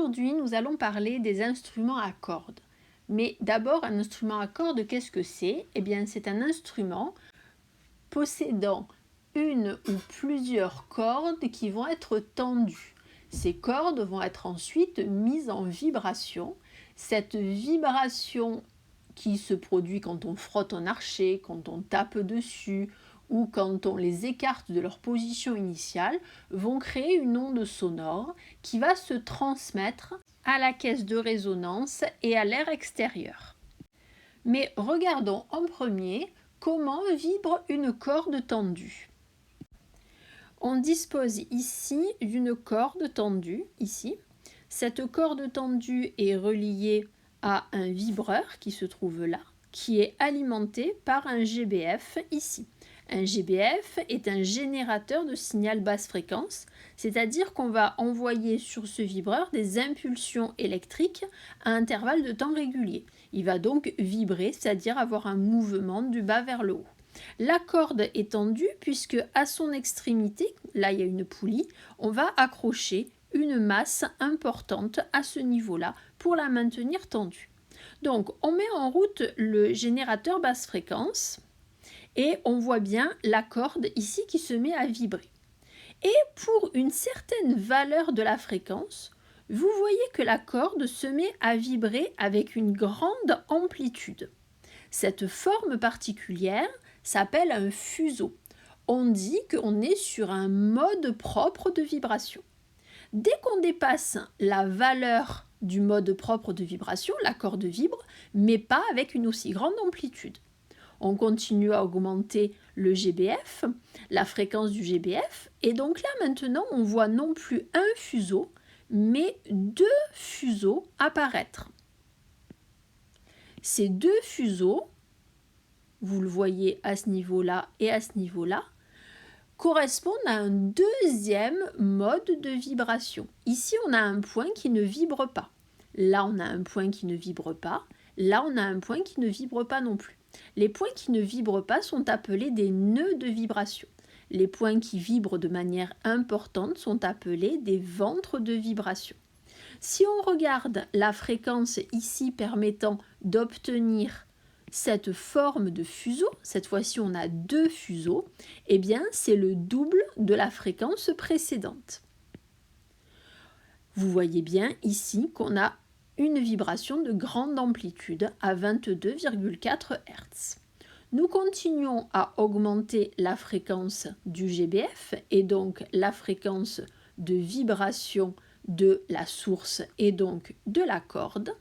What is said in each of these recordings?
Aujourd'hui, nous allons parler des instruments à cordes. Mais d'abord, un instrument à cordes, qu'est-ce que c'est? Eh bien, c'est un instrument possédant une ou plusieurs cordes qui vont être tendues. Ces cordes vont être ensuite mises en vibration. Cette vibration qui se produit quand on frotte un archet, quand on tape dessus ou quand on les écarte de leur position initiale, vont créer une onde sonore qui va se transmettre à la caisse de résonance et à l'air extérieur. Mais regardons en premier comment vibre une corde tendue. On dispose ici d'une corde tendue, ici. Cette corde tendue est reliée à un vibreur qui se trouve là, qui est alimenté par un GBF ici. Un GBF est un générateur de signal basse fréquence, c'est-à-dire qu'on va envoyer sur ce vibreur des impulsions électriques à intervalles de temps réguliers. Il va donc vibrer, c'est-à-dire avoir un mouvement du bas vers le haut. La corde est tendue puisque à son extrémité, là il y a une poulie, on va accrocher une masse importante à ce niveau-là pour la maintenir tendue. Donc on met en route le générateur basse fréquence et on voit bien la corde ici qui se met à vibrer. Et pour une certaine valeur de la fréquence, vous voyez que la corde se met à vibrer avec une grande amplitude. Cette forme particulière s'appelle un fuseau. On dit qu'on est sur un mode propre de vibration. Dès qu'on dépasse la valeur du mode propre de vibration, la corde vibre, mais pas avec une aussi grande amplitude. On continue à augmenter le GBF, la fréquence du GBF, et donc là maintenant on voit non plus un fuseau, mais deux fuseaux apparaître. Ces deux fuseaux, vous le voyez à ce niveau-là et à ce niveau-là, correspondent à un deuxième mode de vibration. Ici, on a un point qui ne vibre pas. Là, on a un point qui ne vibre pas. Là, on a un point qui ne vibre pas non plus. Les points qui ne vibrent pas sont appelés des nœuds de vibration. Les points qui vibrent de manière importante sont appelés des ventres de vibration. Si on regarde la fréquence ici permettant d'obtenir cette forme de fuseau, cette fois-ci on a deux fuseaux, eh bien c'est le double de la fréquence précédente. Vous voyez bien ici qu'on a une vibration de grande amplitude à 22,4 Hz. Nous continuons à augmenter la fréquence du GBF et donc la fréquence de vibration de la source et donc de la corde.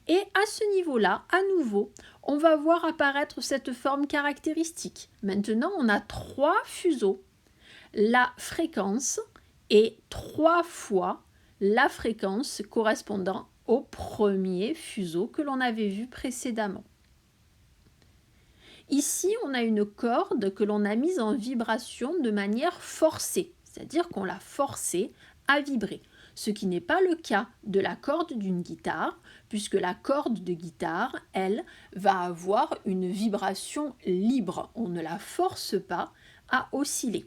Et à ce niveau-là, à nouveau, on va voir apparaître cette forme caractéristique. Maintenant, on a trois fuseaux. La fréquence est 3 fois la fréquence correspondant au premier fuseau que l'on avait vu précédemment. Ici, on a une corde que l'on a mise en vibration de manière forcée, c'est-à-dire qu'on l'a forcée à vibrer. Ce qui n'est pas le cas de la corde d'une guitare, puisque la corde de guitare, elle, va avoir une vibration libre. On ne la force pas à osciller.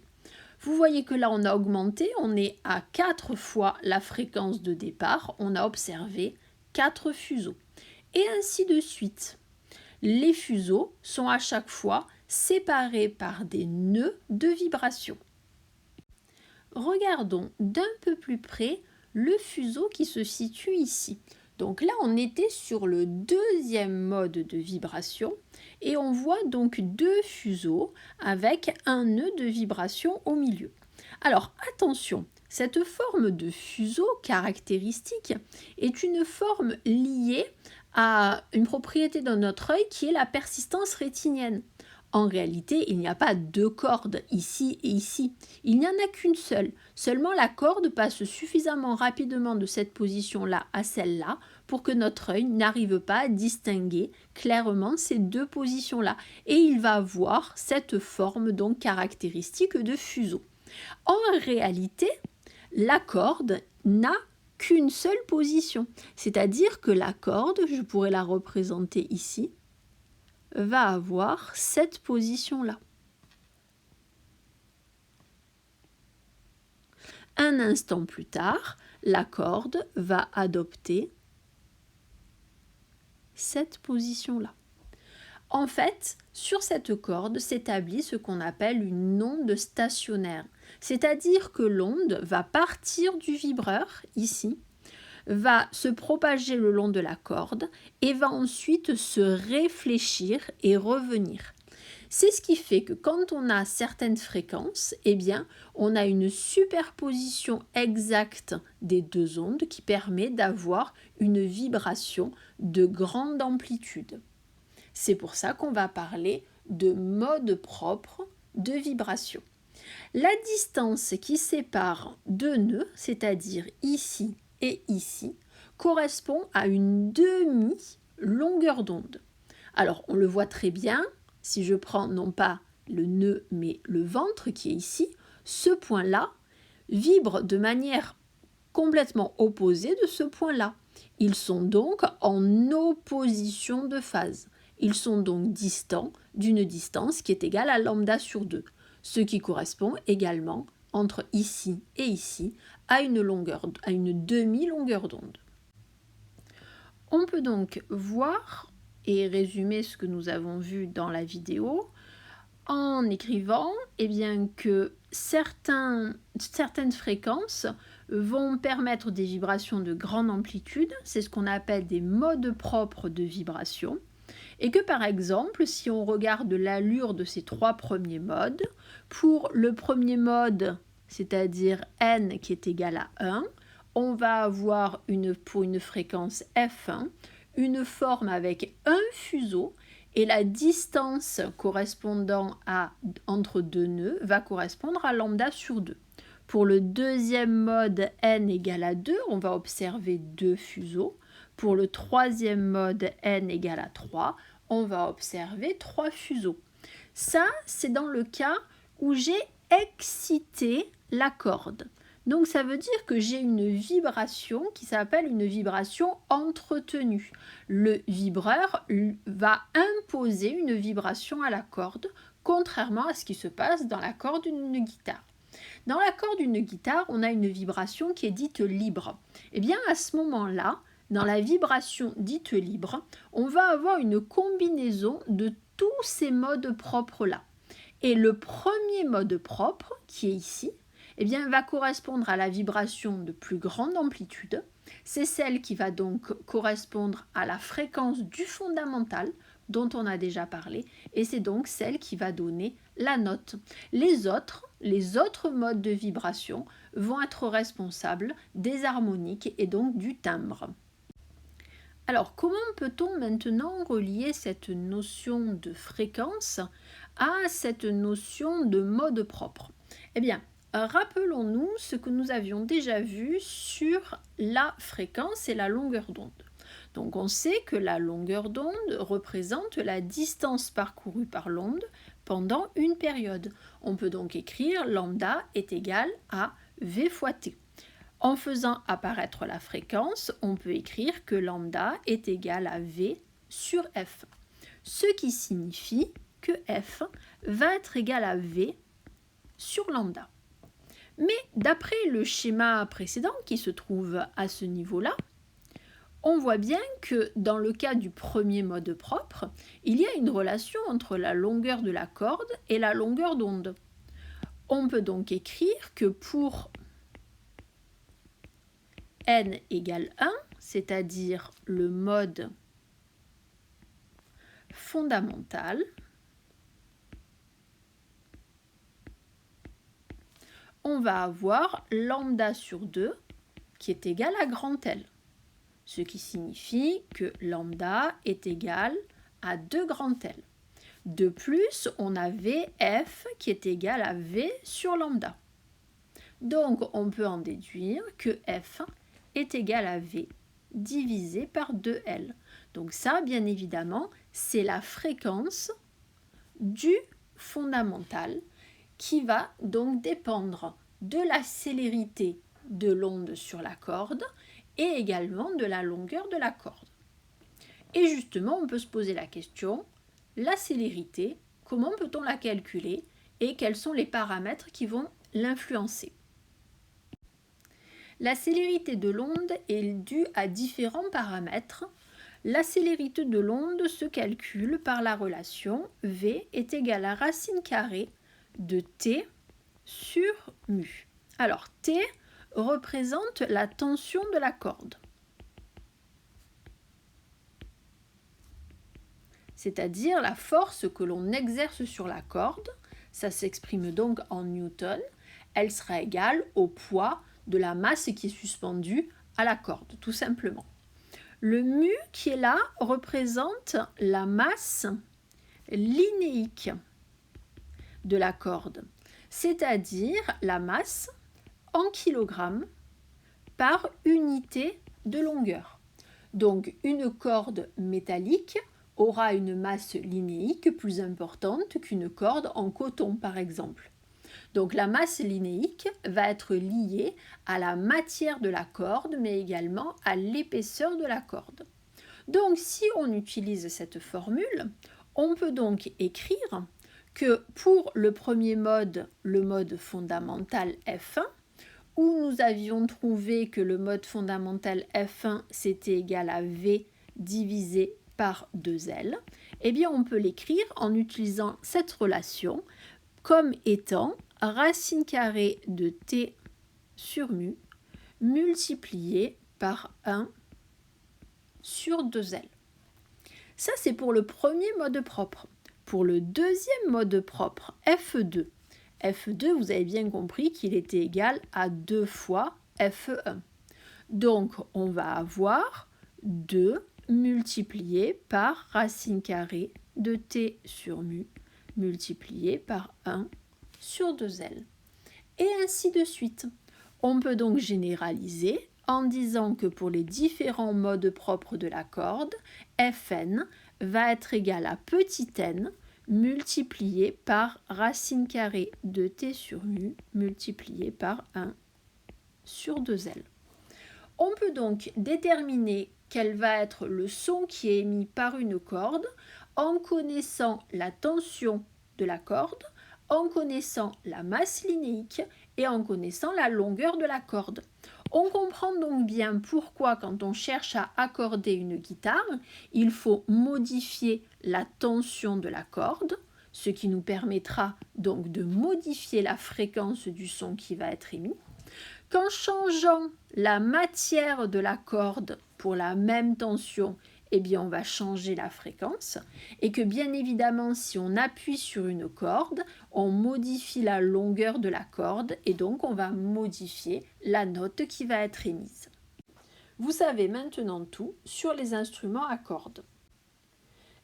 Vous voyez que là, on a augmenté, on est à 4 fois la fréquence de départ, on a observé 4 fuseaux. Et ainsi de suite. Les fuseaux sont à chaque fois séparés par des nœuds de vibration. Regardons d'un peu plus près le fuseau qui se situe ici. Donc là, on était sur le deuxième mode de vibration et on voit donc deux fuseaux avec un nœud de vibration au milieu. Alors attention, cette forme de fuseau caractéristique est une forme liée à une propriété de notre œil qui est la persistance rétinienne. En réalité, il n'y a pas deux cordes, ici et ici. Il n'y en a qu'une seule. Seulement la corde passe suffisamment rapidement de cette position-là à celle-là pour que notre œil n'arrive pas à distinguer clairement ces deux positions-là. Et il va avoir cette forme donc caractéristique de fuseau. En réalité, la corde n'a qu'une seule position. C'est-à-dire que la corde, je pourrais la représenter ici, va avoir cette position-là. Un instant plus tard, la corde va adopter cette position-là. En fait, sur cette corde s'établit ce qu'on appelle une onde stationnaire, c'est-à-dire que l'onde va partir du vibreur, ici, va se propager le long de la corde et va ensuite se réfléchir et revenir. C'est ce qui fait que quand on a certaines fréquences, eh bien, on a une superposition exacte des deux ondes qui permet d'avoir une vibration de grande amplitude. C'est pour ça qu'on va parler de mode propre de vibration. La distance qui sépare deux nœuds, c'est-à-dire ici et ici, correspond à une demi-longueur d'onde. Alors, on le voit très bien, si je prends non pas le nœud, mais le ventre qui est ici, ce point-là vibre de manière complètement opposée de ce point-là. Ils sont donc en opposition de phase. Ils sont donc distants d'une distance qui est égale à lambda sur 2, ce qui correspond également entre ici et ici à une demi-longueur d'onde. On peut donc voir et résumer ce que nous avons vu dans la vidéo en écrivant que certaines fréquences vont permettre des vibrations de grande amplitude, c'est ce qu'on appelle des modes propres de vibration, et que par exemple, si on regarde l'allure de ces trois premiers modes, pour le premier mode, c'est-à-dire n qui est égal à 1, on va avoir pour une fréquence F1 une forme avec un fuseau et la distance correspondant entre deux nœuds va correspondre à lambda sur 2. Pour le deuxième mode n égale à 2, on va observer deux fuseaux. Pour le troisième mode n égale à 3, on va observer trois fuseaux. Ça, c'est dans le cas où j'ai excité la corde. Donc ça veut dire que j'ai une vibration qui s'appelle une vibration entretenue. Le vibreur va imposer une vibration à la corde, contrairement à ce qui se passe dans la corde d'une guitare. Dans la corde d'une guitare, on a une vibration qui est dite libre. Et bien à ce moment-là, dans la vibration dite libre, on va avoir une combinaison de tous ces modes propres-là. Et le premier mode propre, qui est ici, va correspondre à la vibration de plus grande amplitude. C'est celle qui va donc correspondre à la fréquence du fondamental dont on a déjà parlé, et c'est donc celle qui va donner la note. Les autres modes de vibration vont être responsables des harmoniques et donc du timbre. Alors, comment peut-on maintenant relier cette notion de fréquence à cette notion de mode propre ? Rappelons-nous ce que nous avions déjà vu sur la fréquence et la longueur d'onde. Donc on sait que la longueur d'onde représente la distance parcourue par l'onde pendant une période. On peut donc écrire lambda est égal à V fois T. En faisant apparaître la fréquence, on peut écrire que lambda est égal à V sur F, ce qui signifie que F va être égal à V sur lambda. Mais d'après le schéma précédent qui se trouve à ce niveau-là, on voit bien que dans le cas du premier mode propre, il y a une relation entre la longueur de la corde et la longueur d'onde. On peut donc écrire que pour n égale 1, c'est-à-dire le mode fondamental, on va avoir lambda sur 2 qui est égal à grand L, ce qui signifie que lambda est égal à 2 grand L. De plus, on a Vf qui est égal à V sur lambda. Donc, on peut en déduire que F est égal à V divisé par 2L. Donc ça, bien évidemment, c'est la fréquence du fondamental qui va donc dépendre de la célérité de l'onde sur la corde et également de la longueur de la corde. Et justement, on peut se poser la question, la célérité, comment peut-on la calculer et quels sont les paramètres qui vont l'influencer ? La célérité de l'onde est due à différents paramètres. La célérité de l'onde se calcule par la relation V est égal à racine carrée de T sur mu. Alors T représente la tension de la corde, c'est-à-dire la force que l'on exerce sur la corde. Ça s'exprime donc en newton. Elle sera égale au poids de la masse qui est suspendue à la corde, tout simplement. Le mu qui est là représente la masse linéique de la corde, c'est-à-dire la masse en kilogrammes par unité de longueur. Donc une corde métallique aura une masse linéique plus importante qu'une corde en coton par exemple. Donc la masse linéique va être liée à la matière de la corde mais également à l'épaisseur de la corde. Donc si on utilise cette formule, on peut donc écrire que pour le premier mode, le mode fondamental F1, où nous avions trouvé que le mode fondamental F1 c'était égal à V divisé par 2L, eh bien on peut l'écrire en utilisant cette relation comme étant racine carrée de T sur mu multiplié par 1 sur 2L. Ça c'est pour le premier mode propre. Pour le deuxième mode propre, F2, F2, vous avez bien compris qu'il était égal à 2 fois F1. Donc, on va avoir 2 multiplié par racine carrée de T sur mu multiplié par 1 sur 2L. Et ainsi de suite. On peut donc généraliser en disant que pour les différents modes propres de la corde, Fn va être égal à petit n multiplié par racine carrée de T sur mu multiplié par 1 sur 2L. On peut donc déterminer quel va être le son qui est émis par une corde en connaissant la tension de la corde, en connaissant la masse linéique et en connaissant la longueur de la corde. On comprend donc bien pourquoi quand on cherche à accorder une guitare, il faut modifier la tension de la corde, ce qui nous permettra donc de modifier la fréquence du son qui va être émis. Qu'en changeant la matière de la corde pour la même tension, eh bien on va changer la fréquence et que bien évidemment si on appuie sur une corde, on modifie la longueur de la corde et donc on va modifier la note qui va être émise. Vous savez maintenant tout sur les instruments à cordes.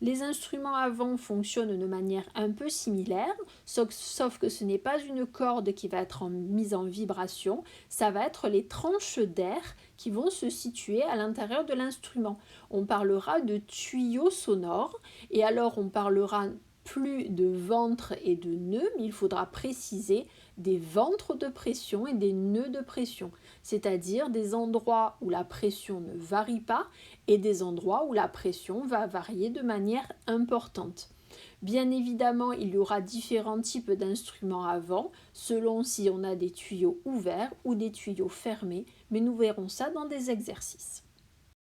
Les instruments à vent fonctionnent de manière un peu similaire, sauf que ce n'est pas une corde qui va être mise en vibration, ça va être les tranches d'air qui vont se situer à l'intérieur de l'instrument. On parlera de tuyaux sonores, et alors on parlera plus de ventre et de nœuds, mais il faudra préciser des ventres de pression et des nœuds de pression, c'est-à-dire des endroits où la pression ne varie pas et des endroits où la pression va varier de manière importante. Bien évidemment, il y aura différents types d'instruments à vent selon si on a des tuyaux ouverts ou des tuyaux fermés, mais nous verrons ça dans des exercices.